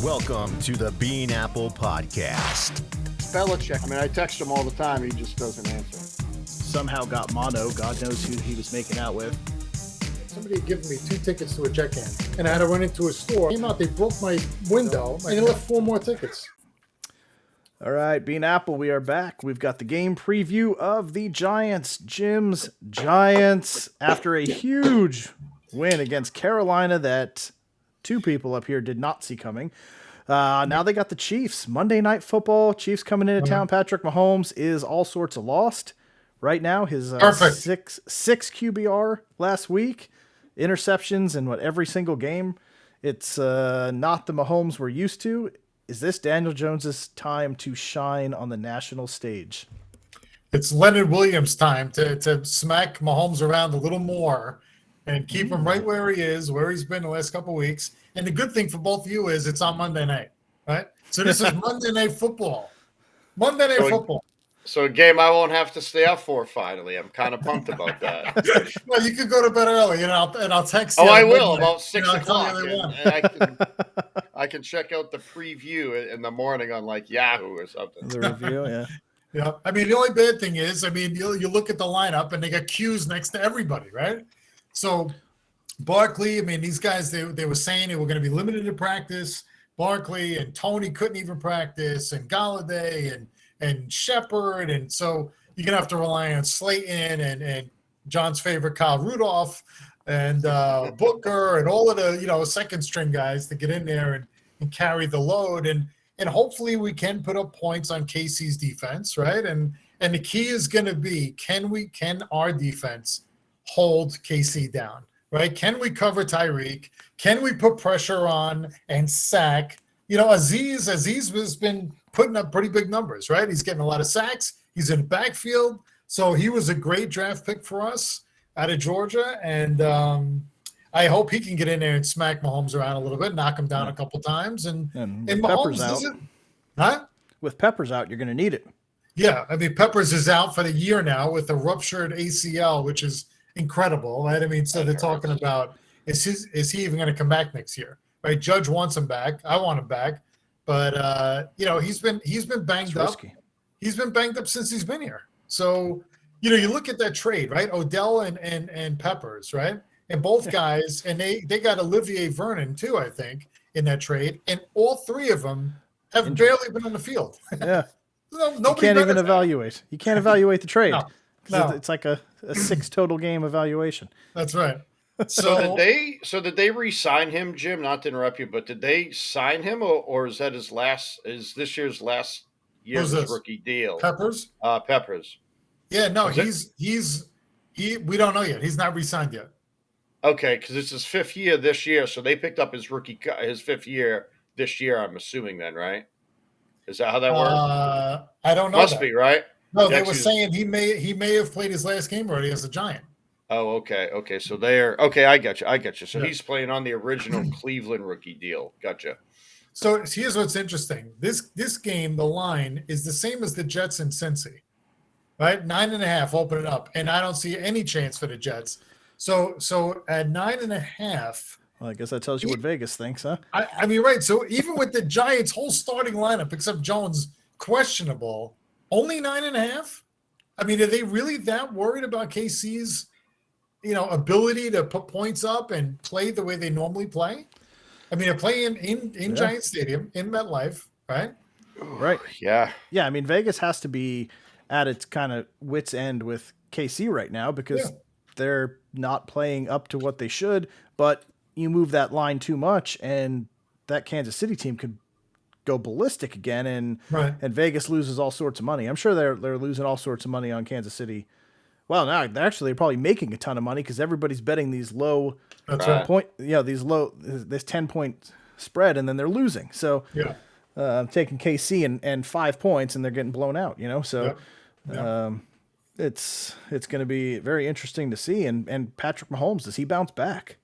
Welcome to the Bean Apple Podcast. Belichick, I text him all the time. He just doesn't answer. Somehow got mono. God knows who he was making out with. Somebody had given me 2 tickets to a Jet game, and I had to run into a store. Came out, they broke my window, and they left 4 more tickets. All right, Bean Apple, we are back. We've got the game preview of the Giants. Jim's Giants, after a huge win against Carolina that 2 people up here did not see coming. Now they got the Chiefs. Monday Night Football. Chiefs coming into town. Patrick Mahomes is all sorts of lost right now. His six QBR last week. Interceptions in every single game. It's not the Mahomes we're used to. Is this Daniel Jones's time to shine on the national stage? It's Leonard Williams' time to smack Mahomes around a little more and keep him right where he is, where he's been the last couple of weeks. And the good thing for both of you is it's on Monday night, right? So this is Monday Night Football. Monday Night Football. So a game I won't have to stay up for finally. I'm kind of pumped about that. Well, you could go to bed early, and I'll text you. Oh, I will, about 6 o'clock. And I can check out the preview in the morning on Yahoo or something. The review, yeah. Yeah. The only bad thing is, you look at the lineup, and they got Q's next to everybody, right? So Barkley, these guys, they were saying they were going to be limited to practice. Barkley and Tony couldn't even practice, and Galladay and Shepard, and so you're going to have to rely on Slayton and John's favorite Kyle Rudolph and Booker and all of the second string guys to get in there and carry the load, and hopefully we can put up points on KC's defense, right? And the key is going to be, can our defense hold KC down, right? Can we cover Tyreek? Can we put pressure on and sack? Aziz has been putting up pretty big numbers, right? He's getting a lot of sacks. He's in the backfield. So he was a great draft pick for us out of Georgia. And I hope he can get in there and smack Mahomes around a little bit, knock him down a couple times. And with Mahomes Peppers out. With Peppers out, you're going to need it. Yeah. Peppers is out for the year now with a ruptured ACL, which is incredible, right? So they're talking about, is he even going to come back next year? Right? Judge wants him back. I want him back. But he's been banged up. Risky. He's been banged up since he's been here. So, you look at that trade, right? Odell and Peppers, right? And both guys, and they got Olivier Vernon too, I think, in that trade. And all 3 of them have barely been on the field. Yeah. Nobody you can't even evaluate. You can't evaluate the trade. No. It's like a 6 total game evaluation. That's right. So did they re-sign him, Jim? Not to interrupt you, but did they sign him, or is that is this year's last year's rookie deal? Peppers? Peppers. Yeah, no, we don't know yet. He's not re-signed yet. Okay, because it's his 5th year this year, so they picked up his 5th year this year. I'm assuming then, right? Is that how that works? I don't know. Must be right. No, they were saying he may have played his last game already as a Giant. Oh, okay. Okay, so I got you. So he's playing on the original Cleveland rookie deal. Gotcha. So here's what's interesting. This game, the line is the same as the Jets and Cincy, right? 9.5, open it up, and I don't see any chance for the Jets. So at 9.5. Well, I guess that tells you what Vegas thinks, huh? Right. So even with the Giants' whole starting lineup, except Jones, questionable, only 9.5. Are they really that worried about KC's ability to put points up and play the way they normally play? They're playing in Giant Stadium, in MetLife, right? Right. Yeah. Yeah, Vegas has to be at its kind of wit's end with KC right now because they're not playing up to what they should, but you move that line too much and that Kansas City team could go ballistic again and Vegas loses all sorts of money. I'm sure they're losing all sorts of money on Kansas City. Well, now they're probably making a ton of money because everybody's betting these low this 10-point spread, and then they're losing. So taking KC and 5 points, and they're getting blown out. So it's going to be very interesting to see. And Patrick Mahomes, does he bounce back?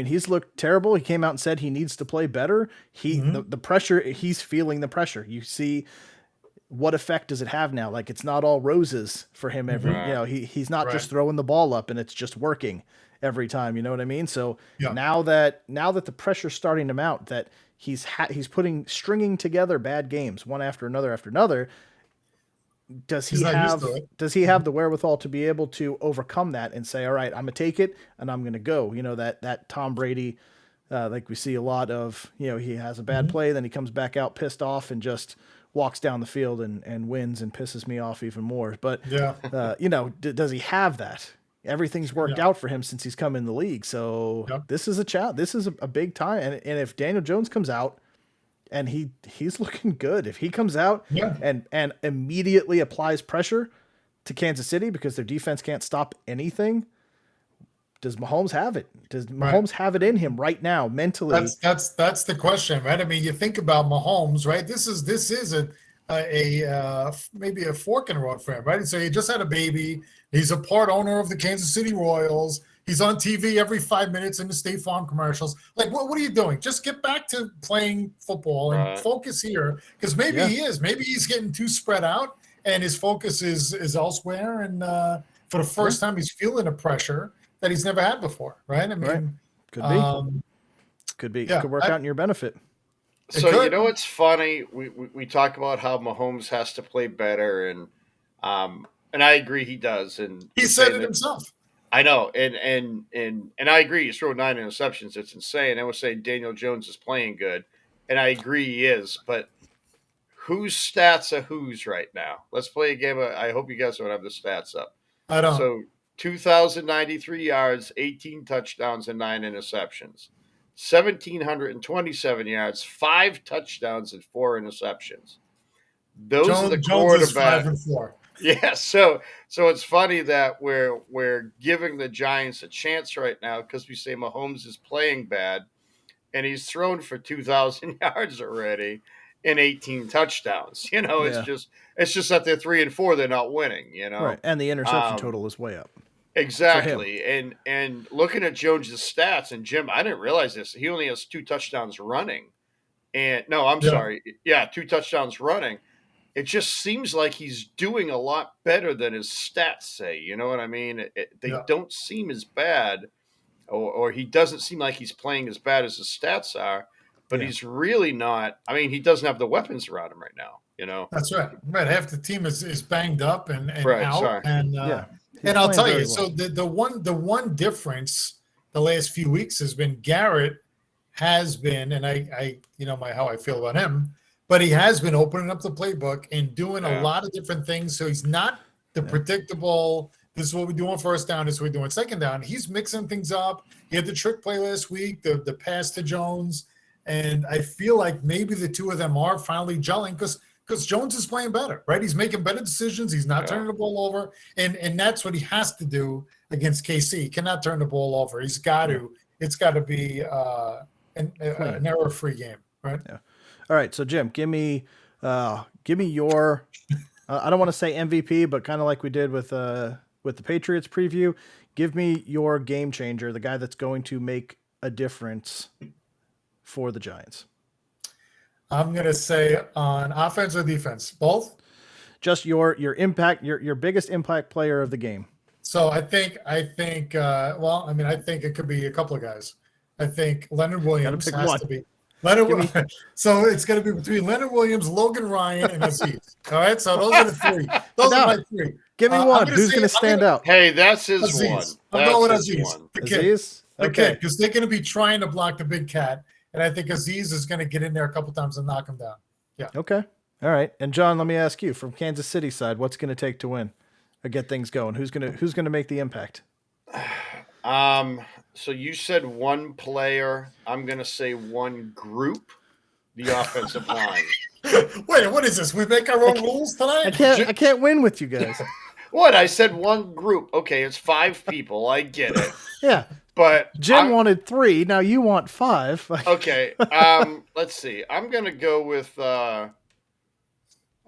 He's looked terrible. He came out and said he needs to play better. The pressure, he's feeling the pressure. You see. What effect does it have now? It's not all roses for him he's not just throwing the ball up and it's just working every time, you know what I mean? So now that the pressure's starting to mount, that he's stringing together bad games one after another. Does he have the wherewithal to be able to overcome that and say, all right, I'm gonna take it and I'm gonna go? That Tom Brady, like we see a lot of, he has a bad play, then he comes back out pissed off and just walks down the field and wins and pisses me off even more. But does he have that? Everything's worked out for him since he's come in the league. So this is a challenge. This is a big time. And if Daniel Jones comes out and he's looking good, if he comes out and immediately applies pressure to Kansas City because their defense can't stop anything, does Mahomes have it? Does Mahomes have it in him right now mentally? That's the question, right? I mean, you think about Mahomes, right? This is maybe a fork in the road for him, right? So he just had a baby. He's a part owner of the Kansas City Royals. He's on TV every 5 minutes in the State Farm commercials. Like, what are you doing? Just get back to playing football and focus here, because maybe he is. Maybe he's getting too spread out, and his focus is elsewhere. And for the first time, he's feeling the pressure that he's never had before, right? I mean, could work out in your benefit. So it's funny. We talk about how Mahomes has to play better, and I agree he does. And he said it himself. I know, and I agree. He's thrown 9 interceptions. It's insane. I was saying Daniel Jones is playing good, and I agree he is. But whose stats are whose right now? Let's play a game. I hope you guys don't have the stats up. I don't. So 2,093 yards, 18 touchdowns, and 9 interceptions. 1,727 yards, 5 touchdowns, and 4 interceptions. Those are the quarterbacks. 5-4. Yeah, so it's funny that we're giving the Giants a chance right now because we say Mahomes is playing bad, and he's thrown for 2,000 yards already and 18 touchdowns. It's just that they're 3-4, they're not winning. Right, and the interception total is way up. Exactly. And looking at Jones' stats, and Jim, I didn't realize this. He only has 2 touchdowns running. And no, I'm sorry. Yeah, 2 touchdowns running. It just seems like he's doing a lot better than his stats say. You know what I mean? They don't seem as bad, or he doesn't seem like he's playing as bad as his stats are, but he's really not. I mean, he doesn't have the weapons around him right now. That's right. Right. Half the team is banged up and out. Sorry. And I'll tell you, so the one difference the last few weeks has been Garrett has been, and I how I feel about him, but he has been opening up the playbook and doing a lot of different things. So he's not the predictable, this is what we do on first down, this is what we do on second down. He's mixing things up. He had the trick play last week, the pass to Jones. And I feel like maybe the two of them are finally gelling because Jones is playing better, right? He's making better decisions. He's not turning the ball over. And that's what he has to do against KC. He cannot turn the ball over. It's got to be an error-free game, right? Yeah. All right, so Jim, give me your I don't want to say MVP, but kind of like we did with the Patriots preview, give me your game changer, the guy that's going to make a difference for the Giants. I'm going to say on offense or defense, both. Just your impact, your biggest impact player of the game. So I think I think it could be a couple of guys. I think Leonard Williams has to be. So it's going to be between Leonard Williams, Logan Ryan, and Aziz. All right, so those are the 3. Those are my 3. Give me one. Who's going to stand out? Hey, that's his Aziz. one. I'm going with Aziz. The kid. Aziz? Okay. Because they're going to be trying to block the big cat, and I think Aziz is going to get in there a couple times and knock him down. Yeah. Okay. All right. And John, let me ask you, from Kansas City side, what's going to take to win or get things going? Who's going to make the impact? So you said one player. I'm going to say one group, the offensive line. Wait, what is this? We make our own rules tonight? I can't win with you guys. What? I said one group. Okay, it's 5 people. I get it. Yeah. But Jim wanted 3. Now you want 5. Okay. Let's see. I'm going to go with,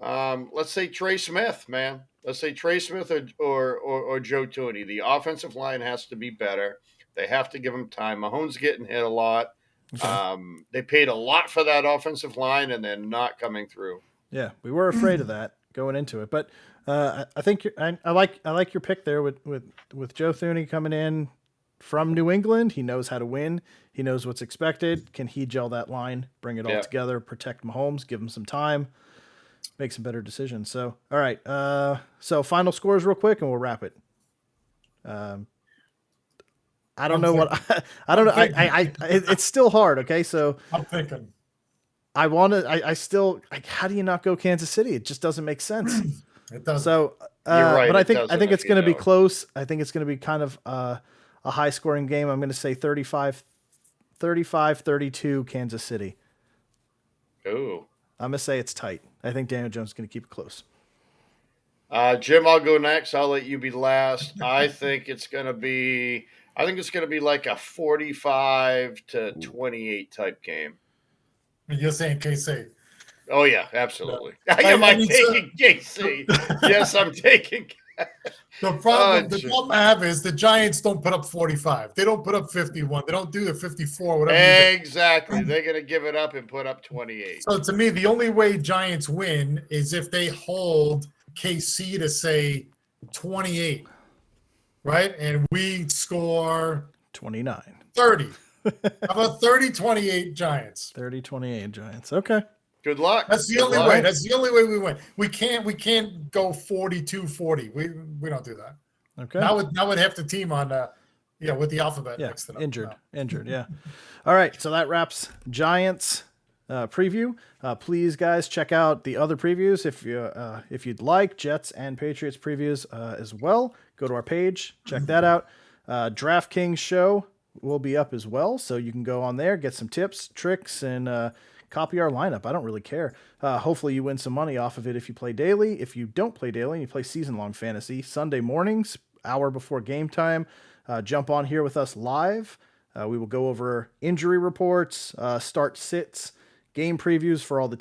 let's say Trey Smith, man. Let's say Trey Smith or Joe Tooney. The offensive line has to be better. They have to give him time. Mahomes getting hit a lot. Okay. They paid a lot for that offensive line, and they're not coming through. Yeah, we were afraid of that going into it, but I think I like your pick there with Joe Thuney coming in from New England. He knows how to win. He knows what's expected. Can he gel that line, bring it all together, protect Mahomes, give him some time, make some better decisions? So, all right. So final scores real quick and we'll wrap it. I don't know what I don't know. It's still hard. Okay. So I'm thinking I still, how do you not go Kansas City? It just doesn't make sense. it doesn't. So, You're right, but it I think doesn't it's if going to you be don't. close. I think it's going to be kind of a high scoring game. I'm going to say 35-32 Kansas City. Ooh. I'm going to say it's tight. I think Daniel Jones is going to keep it close. Jim, I'll go next. I'll let you be last. I think it's going to be like a 45-28 type game. You're saying KC. Oh yeah, absolutely. I Am I mean, taking KC? Yes, I'm taking. The problem I have is the Giants don't put up 45. They don't put up 51. They don't do the 54, whatever. Exactly. They're going to give it up and put up 28. So to me, the only way Giants win is if they hold KC to say 28, right? And we score 29. 30. How about 30-28 Giants? 30-28 Giants. Okay. Good luck. That's the only way. That's the only way we win. We can't go 42-40. We don't do that. Okay. Now with half the team on with the alphabet next to them. Injured, yeah. All right, so that wraps Giants preview. Please, guys, check out the other previews if you'd like. Jets and Patriots previews as well. Go to our page, check that out. DraftKings show will be up as well, so you can go on there, get some tips, tricks, and copy our lineup. I don't really care. Hopefully you win some money off of it if you play daily. If you don't play daily and you play season-long fantasy, Sunday mornings, hour before game time, jump on here with us live. We will go over injury reports, start sits, game previews for all the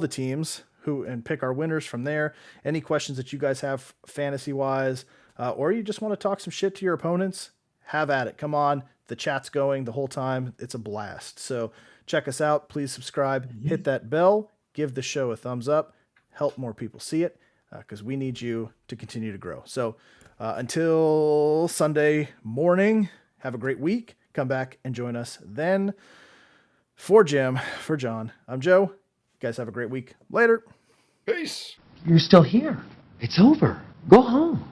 teams and pick our winners from there. Any questions that you guys have fantasy-wise, or you just want to talk some shit to your opponents, have at it. Come on. The chat's going the whole time. It's a blast. So check us out. Please subscribe. Hit that bell. Give the show a thumbs up. Help more people see it because we need you to continue to grow. So until Sunday morning, have a great week. Come back and join us then. For Jim, for John, I'm Joe. You guys have a great week. Later. Peace. You're still here. It's over. Go home.